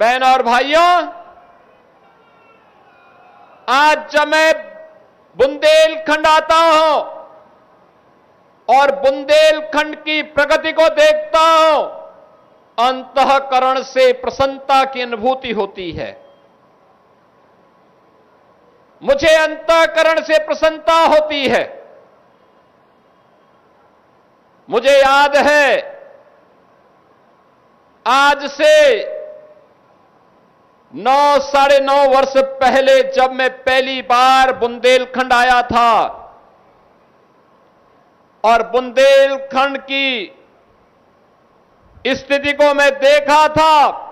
बहन और भाइयों, आज जब मैं बुंदेलखंड आता हूं और बुंदेलखंड की प्रगति को देखता हूं, अंतःकरण से प्रसन्नता की अनुभूति होती है। मुझे अंतःकरण से प्रसन्नता होती है। मुझे याद है, आज से 9-9.5 वर्ष पहले जब मैं पहली बार बुंदेलखंड आया था और बुंदेलखंड की स्थिति को मैं देखा था,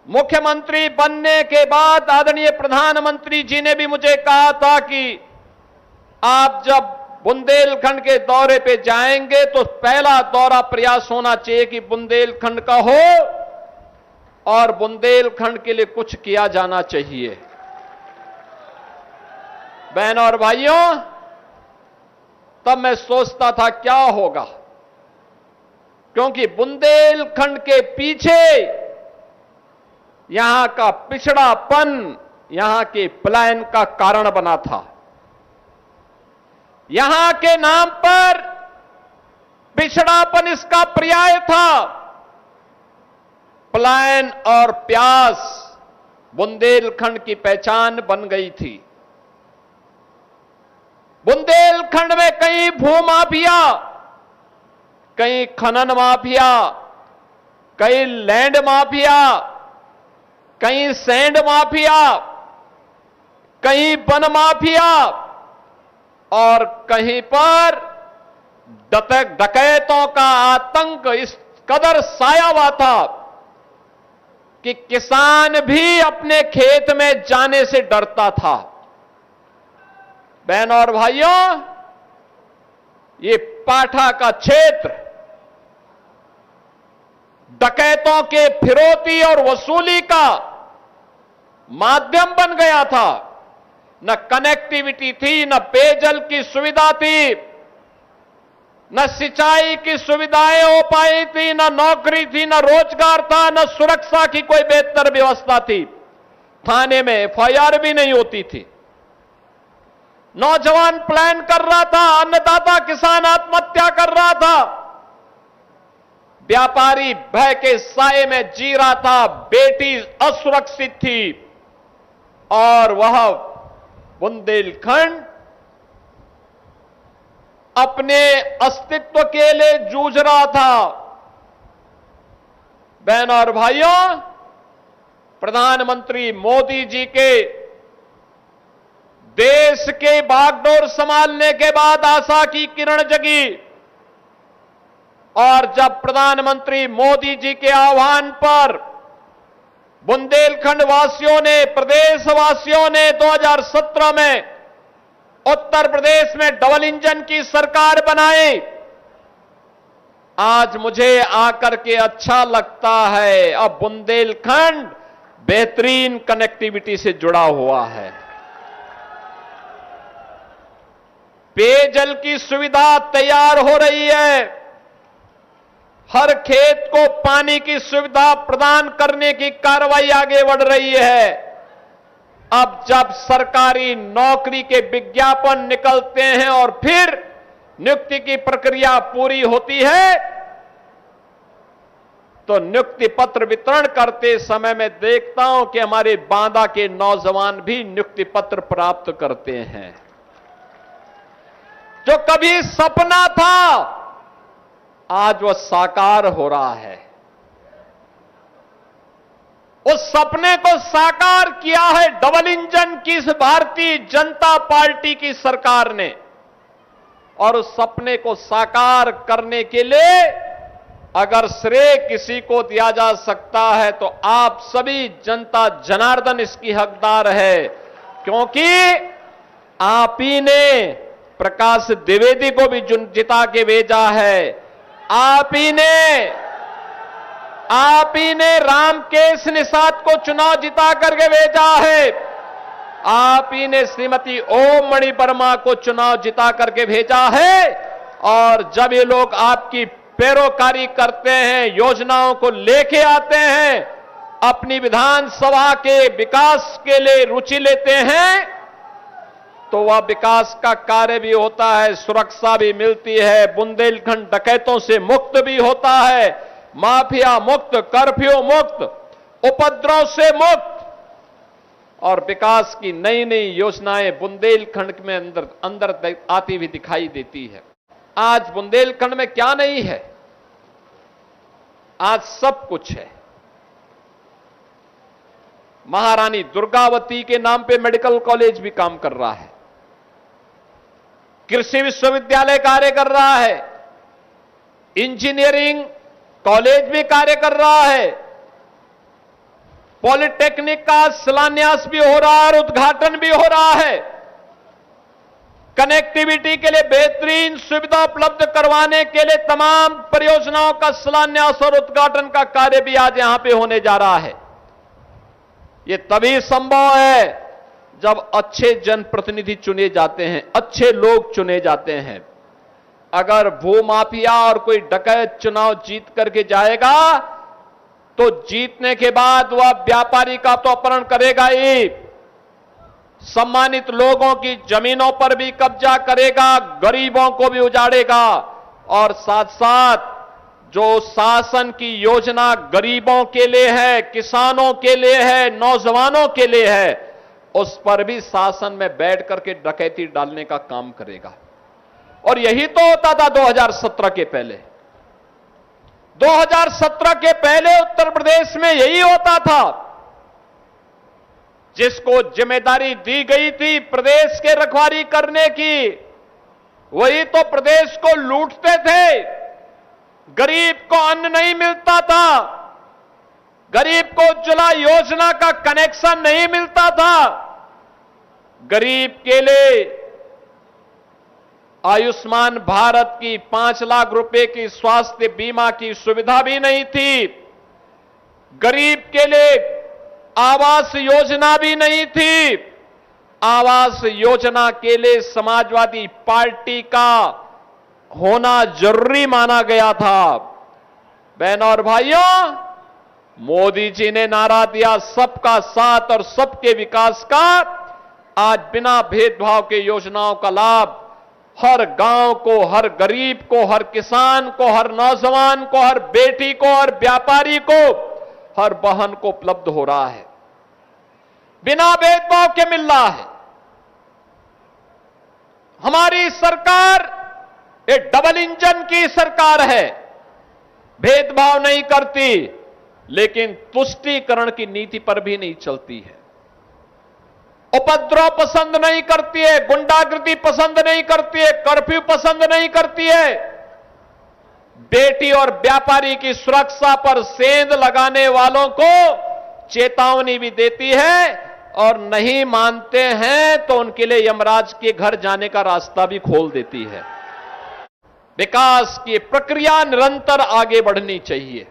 मुख्यमंत्री बनने के बाद आदरणीय प्रधानमंत्री जी ने भी मुझे कहा था कि आप जब बुंदेलखंड के दौरे पे जाएंगे तो पहला दौरा प्रयास होना चाहिए कि बुंदेलखंड का हो और बुंदेलखंड के लिए कुछ किया जाना चाहिए। बहनों और भाइयों, तब मैं सोचता था क्या होगा, क्योंकि बुंदेलखंड के पीछे यहां का पिछड़ापन यहां के पलायन का कारण बना था। यहां के नाम पर पिछड़ापन इसका पर्याय था। पलायन और प्यास बुंदेलखंड की पहचान बन गई थी। बुंदेलखंड में कई भूमाफिया, कई खनन माफिया, कई लैंड माफिया, कहीं सैंड माफिया, कहीं वन माफिया और कहीं पर डकैतों का आतंक इस कदर साया हुआ था कि किसान भी अपने खेत में जाने से डरता था। बहनों और भाइयों, ये पाठा का क्षेत्र डकैतों के फिरौती और वसूली का माध्यम बन गया था। न कनेक्टिविटी थी, न पेयजल की सुविधा थी, न सिंचाई की सुविधाएं हो पाई थी, न नौकरी थी, न रोजगार था, न सुरक्षा की कोई बेहतर व्यवस्था थी। थाने में एफआईआर भी नहीं होती थी। नौजवान प्लान कर रहा था, अन्नदाता किसान आत्महत्या कर रहा था, व्यापारी भय के साए में जी रहा था, बेटी असुरक्षित थी और वह बुंदेलखंड अपने अस्तित्व के लिए जूझ रहा था। बहनों और भाइयों, प्रधानमंत्री मोदी जी के देश के बागडोर संभालने के बाद आशा की किरण जगी और जब प्रधानमंत्री मोदी जी के आह्वान पर बुंदेलखंड वासियों ने, प्रदेश वासियों ने 2017 में उत्तर प्रदेश में डबल इंजन की सरकार बनाई, आज मुझे आकर के अच्छा लगता है। अब बुंदेलखंड बेहतरीन कनेक्टिविटी से जुड़ा हुआ है। पेयजल की सुविधा तैयार हो रही है। हर खेत को पानी की सुविधा प्रदान करने की कार्रवाई आगे बढ़ रही है। अब जब सरकारी नौकरी के विज्ञापन निकलते हैं और फिर नियुक्ति की प्रक्रिया पूरी होती है तो नियुक्ति पत्र वितरण करते समय मैं देखता हूं कि हमारे बांदा के नौजवान भी नियुक्ति पत्र प्राप्त करते हैं। जो कभी सपना था आज वह साकार हो रहा है। उस सपने को साकार किया है डबल इंजन की इस भारतीय जनता पार्टी की सरकार ने। और उस सपने को साकार करने के लिए अगर श्रेय किसी को दिया जा सकता है तो आप सभी जनता जनार्दन इसकी हकदार है, क्योंकि आप ही ने प्रकाश द्विवेदी को भी जिता के भेजा है। आप ही ने रामकेश निषाद को चुनाव जिता करके भेजा है। आप ही ने श्रीमती ओम मणि वर्मा को चुनाव जिता करके भेजा है। और जब ये लोग आपकी पैरोकारी करते हैं, योजनाओं को लेके आते हैं, अपनी विधानसभा के विकास के लिए रुचि लेते हैं, तो वह विकास का कार्य भी होता है, सुरक्षा भी मिलती है, बुंदेलखंड डकैतों से मुक्त भी होता है, माफिया मुक्त, कर्फ्यू मुक्त, उपद्रव से मुक्त, और विकास की नई नई योजनाएं बुंदेलखंड में अंदर आती हुई दिखाई देती है। आज बुंदेलखंड में क्या नहीं है? आज सब कुछ है। महारानी दुर्गावती के नाम पे मेडिकल कॉलेज भी काम कर रहा है, कृषि विश्वविद्यालय कार्य कर रहा है, इंजीनियरिंग कॉलेज भी कार्य कर रहा है, पॉलिटेक्निक का शिलान्यास भी हो रहा है और उद्घाटन भी हो रहा है। कनेक्टिविटी के लिए बेहतरीन सुविधा उपलब्ध करवाने के लिए तमाम परियोजनाओं का शिलान्यास और उद्घाटन का कार्य भी आज यहां पे होने जा रहा है। यह तभी संभव है जब अच्छे जनप्रतिनिधि चुने जाते हैं, अच्छे लोग चुने जाते हैं। अगर भूमाफिया और कोई डकैत चुनाव जीत करके जाएगा तो जीतने के बाद वह व्यापारी का तो अपहरण करेगा ही, सम्मानित लोगों की जमीनों पर भी कब्जा करेगा, गरीबों को भी उजाड़ेगा, और साथ साथ जो शासन की योजना गरीबों के लिए है, किसानों के लिए है, नौजवानों के लिए है, उस पर भी शासन में बैठ करके डकैती डालने का काम करेगा। और यही तो होता था 2017 के पहले। 2017 के पहले उत्तर प्रदेश में यही होता था। जिसको जिम्मेदारी दी गई थी प्रदेश के रखवाली करने की, वही तो प्रदेश को लूटते थे। गरीब को अन्न नहीं मिलता था, गरीब को उज्ज्वला योजना का कनेक्शन नहीं मिलता था, गरीब के लिए आयुष्मान भारत की 5 लाख रुपए की स्वास्थ्य बीमा की सुविधा भी नहीं थी, गरीब के लिए आवास योजना भी नहीं थी। आवास योजना के लिए समाजवादी पार्टी का होना जरूरी माना गया था। बहनों और भाइयों, मोदी जी ने नारा दिया सबका साथ और सबके विकास का। आज बिना भेदभाव के योजनाओं का लाभ हर गांव को, हर गरीब को, हर किसान को, हर नौजवान को, हर बेटी को, हर व्यापारी को, हर बहन को उपलब्ध हो रहा है, बिना भेदभाव के मिल रहा है। हमारी सरकार एक डबल इंजन की सरकार है, भेदभाव नहीं करती, लेकिन तुष्टीकरण की नीति पर भी नहीं चलती है, उपद्रव पसंद नहीं करती है, गुंडागर्दी पसंद नहीं करती है, कर्फ्यू पसंद नहीं करती है, बेटी और व्यापारी की सुरक्षा पर सेंध लगाने वालों को चेतावनी भी देती है, और नहीं मानते हैं तो उनके लिए यमराज के घर जाने का रास्ता भी खोल देती है। विकास की प्रक्रिया निरंतर आगे बढ़नी चाहिए,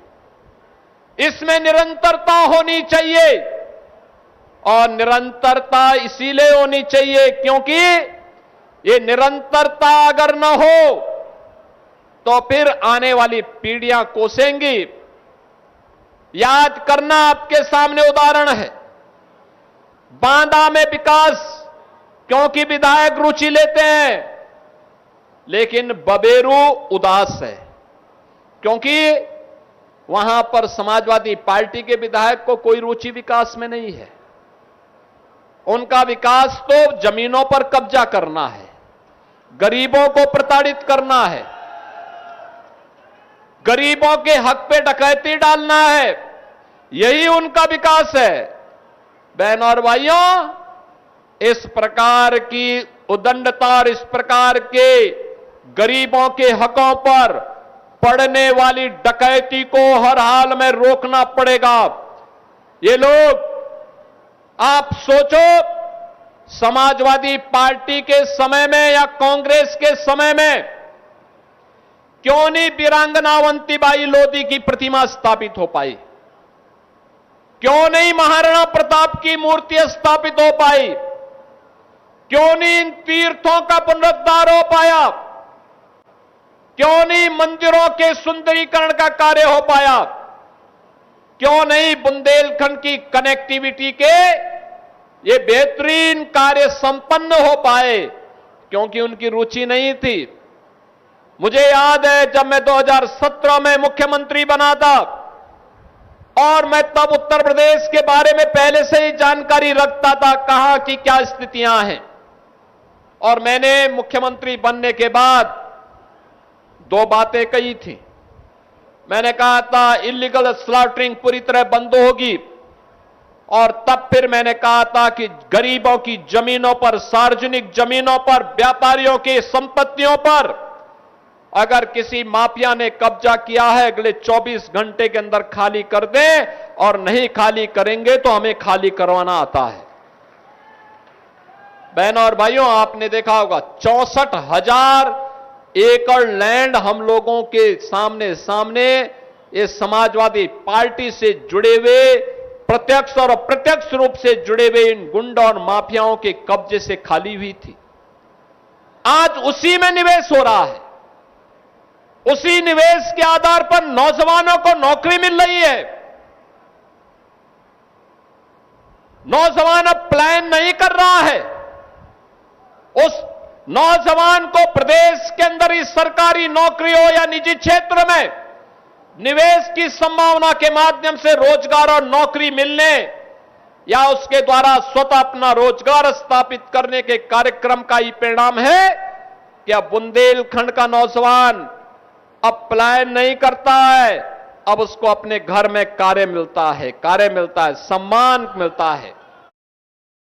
इसमें निरंतरता होनी चाहिए, और निरंतरता इसीलिए होनी चाहिए क्योंकि ये निरंतरता अगर न हो तो फिर आने वाली पीढ़ियां कोसेंगी। याद करना, आपके सामने उदाहरण है, बांदा में विकास क्योंकि विधायक रुचि लेते हैं, लेकिन बबेरू उदास है क्योंकि वहां पर समाजवादी पार्टी के विधायक को कोई रुचि विकास में नहीं है। उनका विकास तो जमीनों पर कब्जा करना है, गरीबों को प्रताड़ित करना है, गरीबों के हक पे डकैती डालना है, यही उनका विकास है। बहनों और भाइयों, इस प्रकार की उदंडता और इस प्रकार के गरीबों के हकों पर पड़ने वाली डकैती को हर हाल में रोकना पड़ेगा। ये लोग, आप सोचो, समाजवादी पार्टी के समय में या कांग्रेस के समय में क्यों नहीं वीरांगना अवंतीबाई लोधी की प्रतिमा स्थापित हो पाई? क्यों नहीं महाराणा प्रताप की मूर्ति स्थापित हो पाई? क्यों नहीं इन तीर्थों का पुनरुद्धार हो पाया? क्यों नहीं मंदिरों के सुंदरीकरण का कार्य हो पाया? क्यों नहीं बुंदेलखंड की कनेक्टिविटी के ये बेहतरीन कार्य संपन्न हो पाए? क्योंकि उनकी रुचि नहीं थी। मुझे याद है जब मैं 2017 में मुख्यमंत्री बना था और मैं तब उत्तर प्रदेश के बारे में पहले से ही जानकारी रखता था, कहां की क्या स्थितियां हैं। और मैंने मुख्यमंत्री बनने के बाद दो बातें कही थी। मैंने कहा था इलीगल स्लॉटरिंग पूरी तरह बंद होगी, और तब फिर मैंने कहा था कि गरीबों की जमीनों पर, सार्वजनिक जमीनों पर, व्यापारियों की संपत्तियों पर अगर किसी माफिया ने कब्जा किया है, अगले 24 घंटे के अंदर खाली कर दें, और नहीं खाली करेंगे तो हमें खाली करवाना आता है। बहनों और भाइयों, आपने देखा होगा 64,000 एकड़ लैंड हम लोगों के सामने ये समाजवादी पार्टी से जुड़े हुए, प्रत्यक्ष और अप्रत्यक्ष रूप से जुड़े हुए इन गुंडा और माफियाओं के कब्जे से खाली हुई थी। आज उसी में निवेश हो रहा है। उसी निवेश के आधार पर नौजवानों को नौकरी मिल रही है। नौजवान अब प्लान नहीं कर रहा है। उस नौजवान को प्रदेश के अंदर ही सरकारी नौकरी हो या निजी क्षेत्र में निवेश की संभावना के माध्यम से रोजगार और नौकरी मिलने या उसके द्वारा स्वतः अपना रोजगार स्थापित करने के कार्यक्रम का ही परिणाम है कि अब बुंदेलखंड का नौजवान अब प्लान नहीं करता है, अब उसको अपने घर में कार्य मिलता है, सम्मान मिलता है।